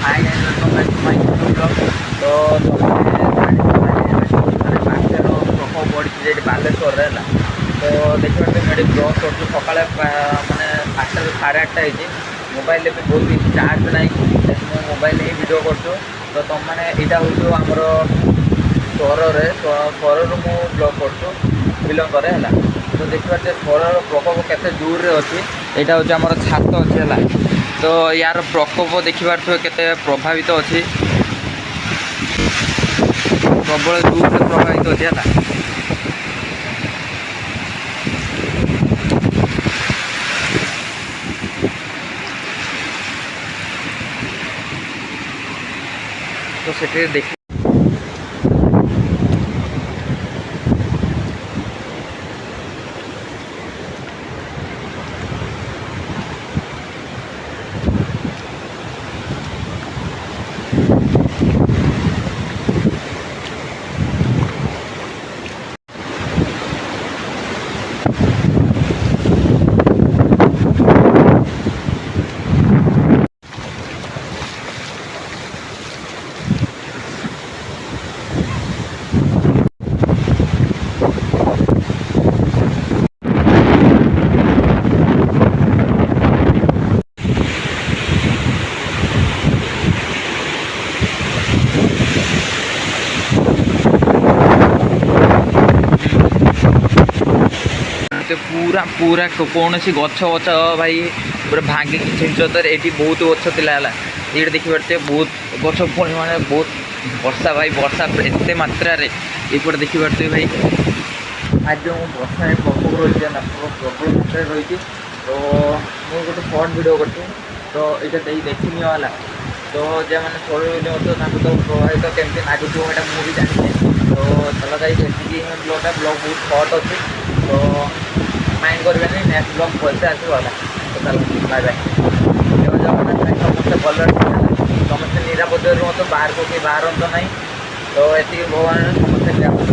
High blog ତ ବାତ୍ୟାର ପ୍ରଭାବ ପଡ଼ିଛି ଯେଠି ବାଲେଶ୍ୱରରେ ହେଲା। ତ ଦେଖିପାରୁଥିବେ ମୁଁ ଏଠି ବ୍ରସ୍ କରୁଛୁ ସକାଳେ ମାନେ 8ଟାରୁ 8:30 ହେଇଛି। ମୋବାଇଲରେ ବି ବହୁତ କିଛି ଚାର୍ଜ ନାହିଁ, ମୁଁ ମୋବାଇଲରେ ହିଁ ଭିଡ଼ିଓ କରୁଛୁ। ତ ତୁମମାନେ ଏଇଟା ହେଉଛି ଆମର ସହରରୁ ମୁଁ ବ୍ଲଗ୍ କରୁଛୁ ବିଲଙ୍ଗ କରେ ହେଲା। ତ ଦେଖିପାରୁଥିବେ ସହରର ପ୍ରଭାବ କେତେ ଜୋରରେ ଅଛି। ଏଇଟା ହେଉଛି ଆମର ଛାତ ଅଛି ହେଲା। ତ ୟାର ପ୍ରକୋପ ଦେଖିପାରୁଥିବେ କେତେ ପ୍ରଭାବିତ ଅଛି, ପ୍ରବଳ ଜୋରରେ ପ୍ରଭାବିତ ଅଛି ହେଲା। ତ ସେଠି ଦେଖି पूरा कौन सी गछ भाई पूरा भांगिक छिंचतर ये बहुत गछ थिला ये देखिए बहुत गछ पुणी मैंने बहुत वर्षा भाई वर्षा एत मात्रा ये देखिए भाई आज जो वर्षा प्रकोप रही है प्रबल मात्रा रही। तो मुझे गोटे शॉर्ट वीडियो करती तो ये देखनी है। तो जो मैंने शरीर तो प्रभावित केमती लगुच मुझे जानी। तो चलो भाई जी ब्लॉग बहुत शॉर्ट अच्छी। तो माइंड करेंगे नेक्स्ट ब्लॉग भलसे आसला। तो चलो बाय बाय। जगन्नाथ भाई समस्ते भल समस्ते निरापद रुहतु बाहर को कि बाहर ना। तो ये भगवान समस्ते निरापद।